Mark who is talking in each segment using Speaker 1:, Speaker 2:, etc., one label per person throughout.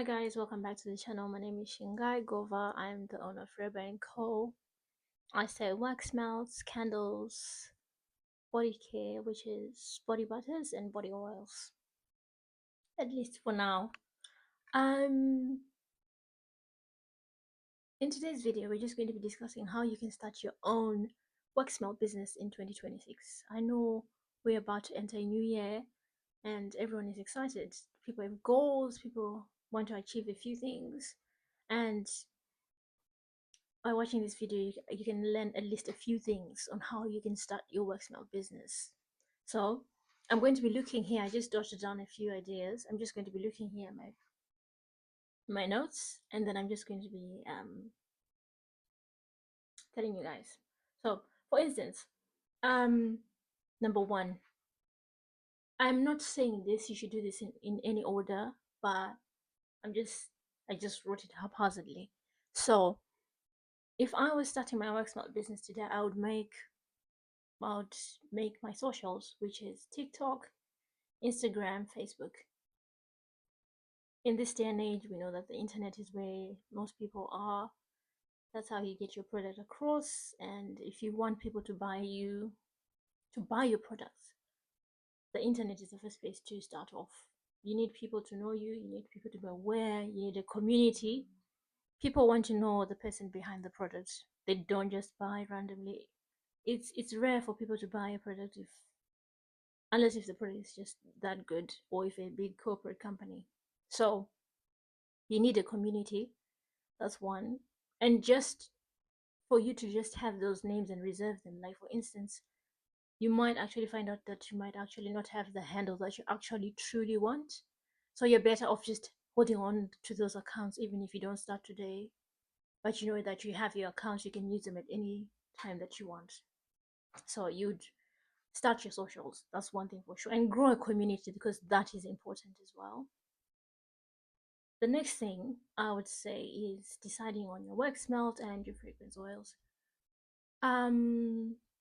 Speaker 1: Hi guys, welcome back to the channel. My name is Shingai Gova. I'm the owner of Reba & Co. I sell wax melts, candles, body care, which is body butters and body oils. At least for now. Um in today's video, we're just going to be discussing how you can start your own wax melt business in 2026. I know we're about to enter a new year and everyone is excited. People have goals, people want to achieve a few things, and by watching this video you can learn at least a few things on how you can start your worksmelt business. So I'm going to be looking here. I just jotted down a few ideas. I'm just going to be looking here at my notes, and then I'm just going to be telling you guys. So for instance, number one, I'm not saying this you should do this in any order, but I just wrote it haphazardly. So if I was starting my worksmelt business today, I would make my socials, which is TikTok, Instagram, Facebook. In this day and age, we know that the internet is where most people are. That's how you get your product across. And if you want people to buy your products, the internet is the first place to start off. You need people to know you. You need people to be aware. You need a community. People want to know the person behind the product. They don't just buy randomly. It's rare for people to buy a product unless if the product is just that good, or if a big corporate company. So you need a community. That's one. And just for you to just have those names and reserve them, like for instance, you might actually find out that you might actually not have the handle that you actually truly want. So you're better off just holding on to those accounts even if you don't start today, but you know that you have your accounts, you can use them at any time that you want. So you'd start your socials. That's one thing for sure. And grow a community, because that is important as well. The next thing I would say is deciding on your wax melt and your fragrance oils.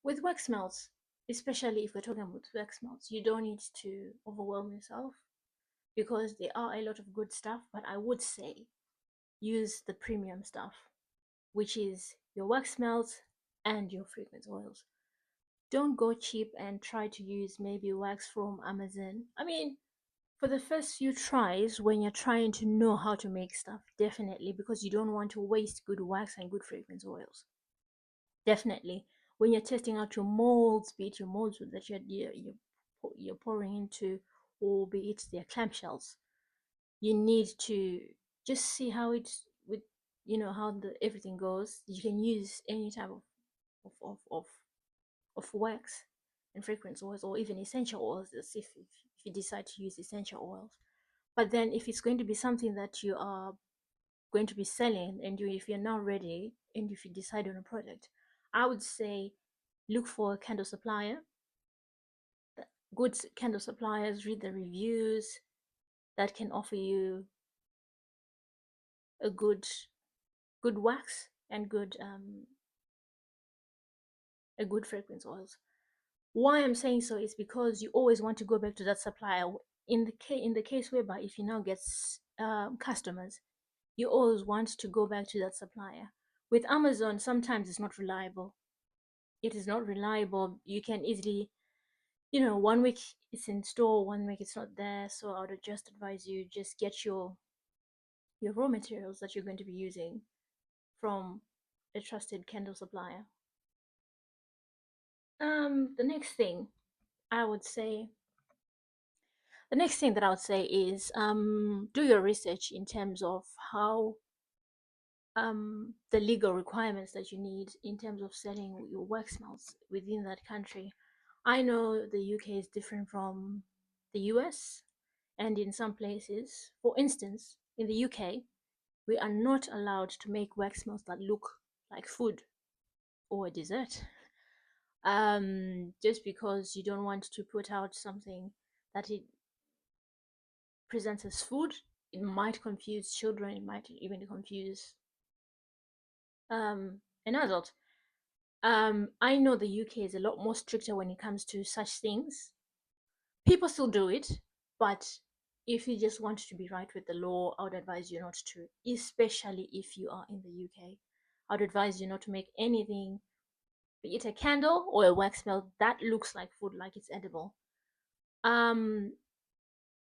Speaker 1: With wax melts, especially if we're talking about wax melts, you don't need to overwhelm yourself because there are a lot of good stuff, but I would say use the premium stuff, which is your wax melts and your fragrance oils. Don't go cheap and try to use maybe wax from Amazon. I mean, for the first few tries, when you're trying to know how to make stuff, definitely, because you don't want to waste good wax and good fragrance oils. Definitely, when you're testing out your molds, be it your molds that you're pouring into, or be it their clamshells, you need to just see how it's with how the everything goes. You can use any type of of of, of wax and fragrance oils, or even essential oils, if you decide to use essential oils. But then if it's going to be something that you are going to be selling, and if you're now ready and if you decide on a product, I would say look for a candle supplier. Good candle suppliers, read the reviews, that can offer you a good wax and a good fragrance oils. Why I'm saying so is because you always want to go back to that supplier. In the case whereby if you now get customers, you always want to go back to that supplier. With Amazon, sometimes it's not reliable. It is not reliable. You can easily, 1 week it's in store, 1 week it's not there. So I would just advise you just get your raw materials that you're going to be using from a trusted candle supplier. The next thing I would say the next thing that I would say is do your research in terms of how the legal requirements that you need in terms of selling your wax melts within that country. I know the UK is different from the US, and in some places, for instance, in the UK, we are not allowed to make wax melts that look like food or a dessert. Just because you don't want to put out something that it presents as food, it might confuse children, it might even confuse an adult. I know the UK is a lot more stricter when it comes to such things. People still do it, but if you just want to be right with the law, I would advise you not to, especially if you are in the UK. I would advise you not to make anything, be it a candle or a wax melt, that looks like food, like it's edible. Um,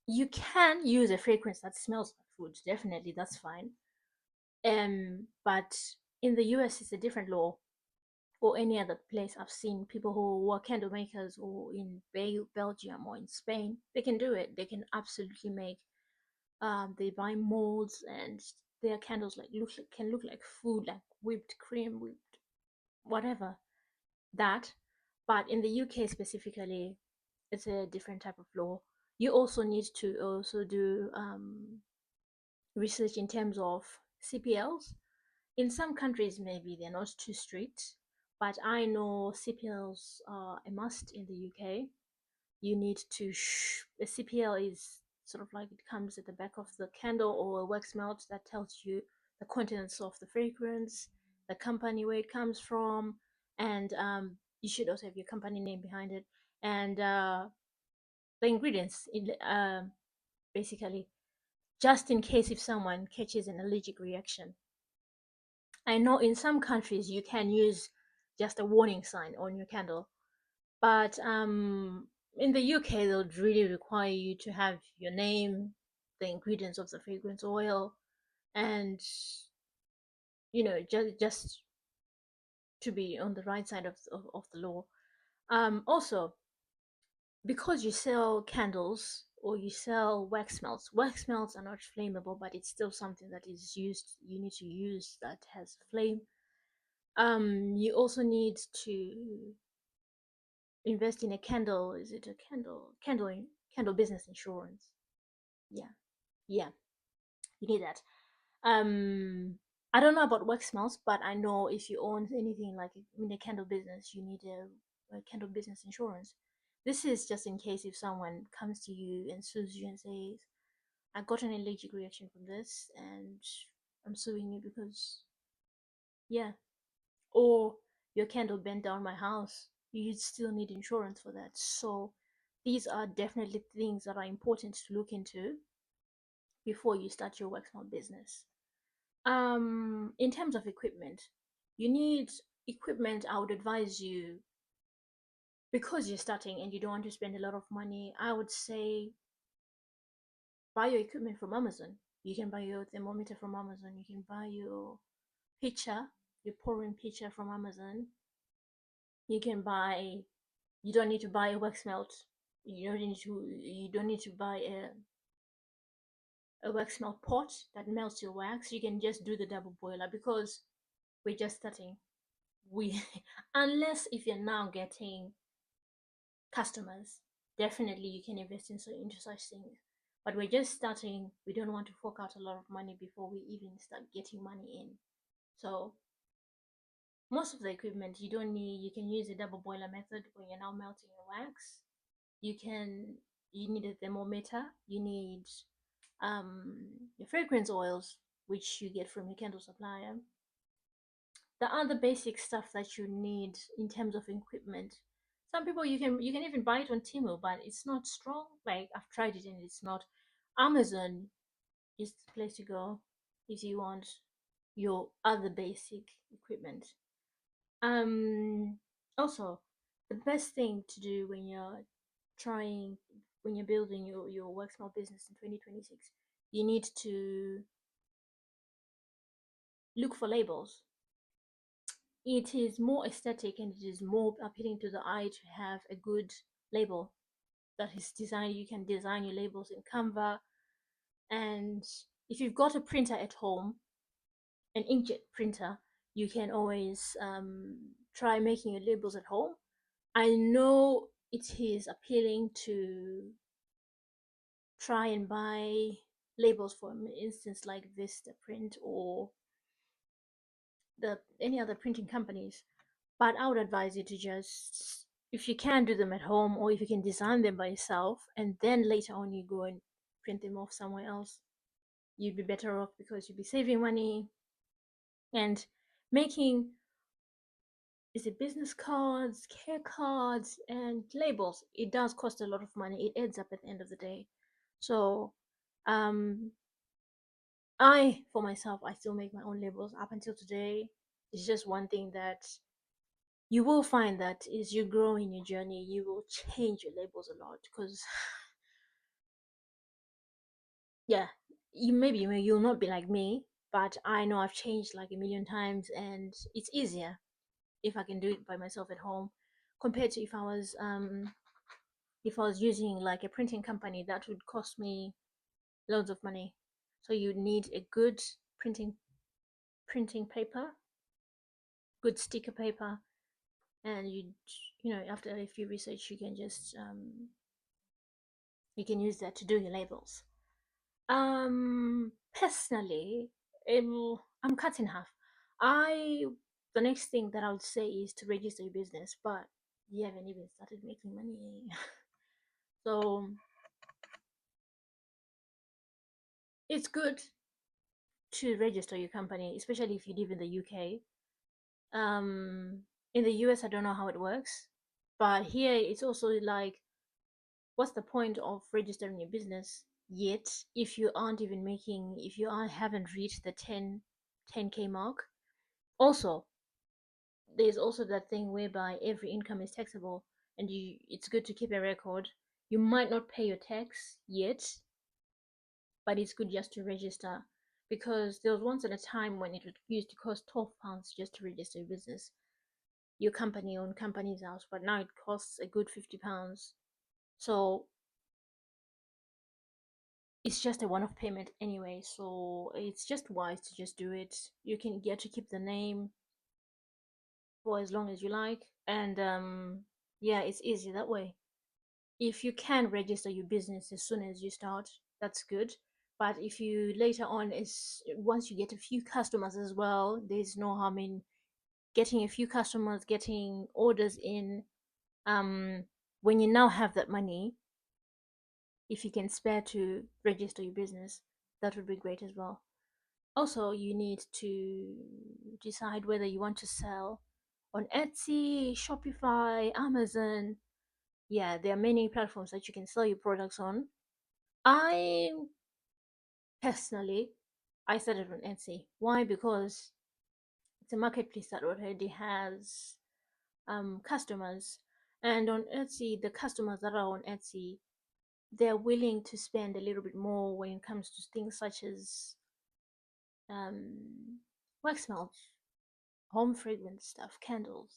Speaker 1: you can use a fragrance that smells like food, definitely, that's fine. But in the US, it's a different law, or any other place I've seen people who were candle makers, or in Belgium or in Spain, they can do it. They can absolutely make. They buy molds, and their candles can look like food, like whipped cream, whipped whatever that. But in the UK specifically, it's a different type of law. You also need to also do research in terms of CPLs. In some countries, maybe they're not too strict, but I know CPLs are a must in the UK. You need to a CPL is sort of like, it comes at the back of the candle or a wax melt that tells you the contents of the fragrance, the company where it comes from, and you should also have your company name behind it, and the ingredients in, basically, just in case if someone catches an allergic reaction. I know in some countries you can use just a warning sign on your candle, but in the UK they'll really require you to have your name, the ingredients of the fragrance oil, and just to be on the right side of the law. Also, because you sell candles or you sell wax melts are not flammable, but it's still something that is used. You need to use that has flame. You also need to invest in a candle. Is it a candle business insurance? Yeah, yeah, you need that. Um, I don't know about wax melts, but I know if you own anything like in the candle business, you need a candle business insurance. This is just in case if someone comes to you and sues you and says, "I got an allergic reaction from this, and I'm suing you because, yeah," or your candle burned down my house. You still need insurance for that. So these are definitely things that are important to look into before you start your waxmelt business. In terms of equipment, you need equipment. I would advise you, because you're starting and you don't want to spend a lot of money, I would say buy your equipment from Amazon. You can buy your thermometer from Amazon. You can buy pitcher, your pouring pitcher from Amazon. You can buy. You don't need to buy a wax melt. You don't need to buy a wax melt pot that melts your wax. You can just do the double boiler, because we're just starting. We Unless if you're now getting customers, definitely you can invest into such things. But we're just starting. We don't want to fork out a lot of money before we even start getting money in. So most of the equipment you don't need. You can use a double boiler method when you're now melting your wax. You need a thermometer. You need your fragrance oils, which you get from your candle supplier. The other basic stuff that you need in terms of equipment. Some people, you can even buy it on Temu, but it's not strong. Like, I've tried it and it's not. Amazon is the place to go if you want your other basic equipment. Um, Also, the best thing to do trying when you're building your work small business in 2026, you need to look for labels. It is more aesthetic and it is more appealing to the eye to have a good label that is designed. You can design your labels in Canva, and if you've got a printer at home, an inkjet printer, you can always try making your labels at home. I know it is appealing to try and buy labels, for instance, like Vista Print or the any other printing companies, but I would advise you to just, if you can do them at home, or if you can design them by yourself and then later on you go and print them off somewhere else, you'd be better off, because you'd be saving money. And making, is it business cards, care cards, and labels, it does cost a lot of money. It adds up at the end of the day. So Um, I, for myself, I still make my own labels up until today. It's just one thing that you will find that as you grow in your journey, you will change your labels a lot because, yeah, you'll not be like me, but I know I've changed like a million times, and it's easier if I can do it by myself at home compared to if I was using like a printing company that would cost me loads of money. So you need a good printing printing paper, good sticker paper, and after a few research you can just you can use that to do your labels. Personally, I'm cut in half. I The next thing that I would say is to register your business, but you haven't even started making money. So it's good to register your company, especially if you live in the UK. Um, in the US, I don't know how it works, but here it's also like, what's the point of registering your business yet if you aren't even making, if you haven't reached the 10K mark? Also, there's also that thing whereby every income is taxable, and it's good to keep a record. You might not pay your tax yet, but it's good just to register, because there was once at a time when it used to cost £12 just to register your business, your company on Companies House, but now it costs a good £50. So it's just a one-off payment anyway, so it's just wise to just do it. You can get to keep the name for as long as you like, and yeah, it's easy that way. If you can register your business as soon as you start, that's good. But if you later on, is once you get a few customers as well, there's no harm in getting a few customers, getting orders in. um when you now have that money, if you can spare to register your business, that would be great as well. Also, you need to decide whether you want to sell on Etsy, Shopify, Amazon. Yeah, there are many platforms that you can sell your products on. I personally, I started on Etsy. Why? Because it's a marketplace that already has customers, and on Etsy, the customers that are on Etsy, they're willing to spend a little bit more when it comes to things such as um, wax melts, home fragrance stuff, candles.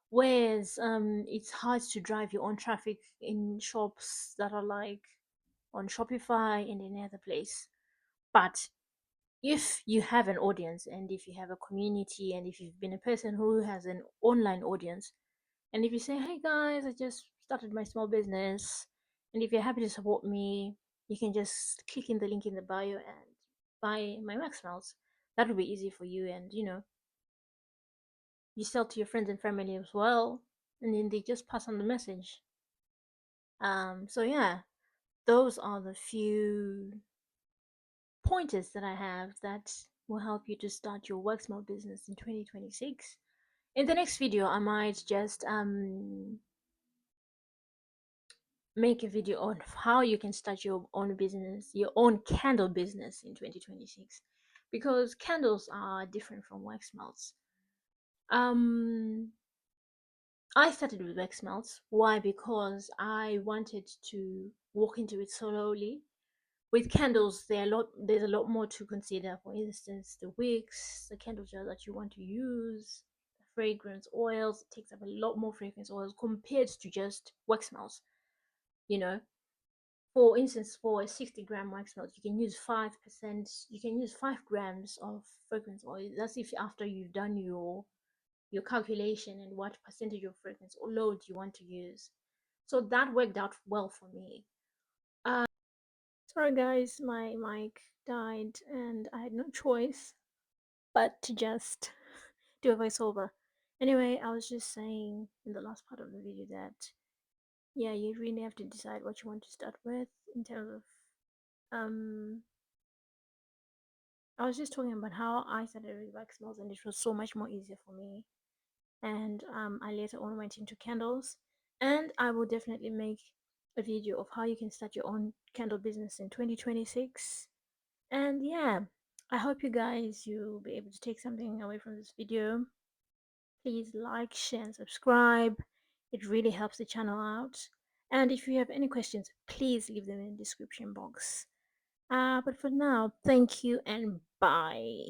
Speaker 1: Whereas it's hard to drive your own traffic in shops that are like on Shopify and any other place. But if you have an audience, and if you have a community, and if you've been a person who has an online audience, and if you say, hey guys, I just started my small business, and if you're happy to support me, you can just click in the link in the bio and buy my wax melts. That would be easy for you, and you sell to your friends and family as well, and then they just pass on the message. So yeah, those are the few pointers that I have that will help you to start your wax melt business in 2026. In the next video, I might just make a video on how you can start your own business, your own candle business in 2026, because candles are different from wax melts. Um, I started with wax melts. Why? Because I wanted to walk into it slowly. With candles, there's a lot more to consider. For instance, the wicks, the candle gel that you want to use, the fragrance oils. It takes up a lot more fragrance oils compared to just wax melts. You know, for instance, for a 60-gram wax melt, you can use 5%. You can use 5 grams of fragrance oil. That's if after you've done your calculation and what percentage of fragrance or load you want to use. So that worked out well for me. Uh, Sorry guys, my mic died and I had no choice but to just do a voiceover. Anyway, I was just saying in the last part of the video that, yeah, you really have to decide what you want to start with in terms of um I was just talking about how I started with wax melts, and it was so much more easier for me. And I later on went into candles, and I will definitely make a video of how you can start your own candle business in 2026. And yeah, I hope you guys you'll be able to take something away from this video. Please like, share, and subscribe. It really helps the channel out. And if you have any questions, please leave them in the description box. But for now, thank you and bye.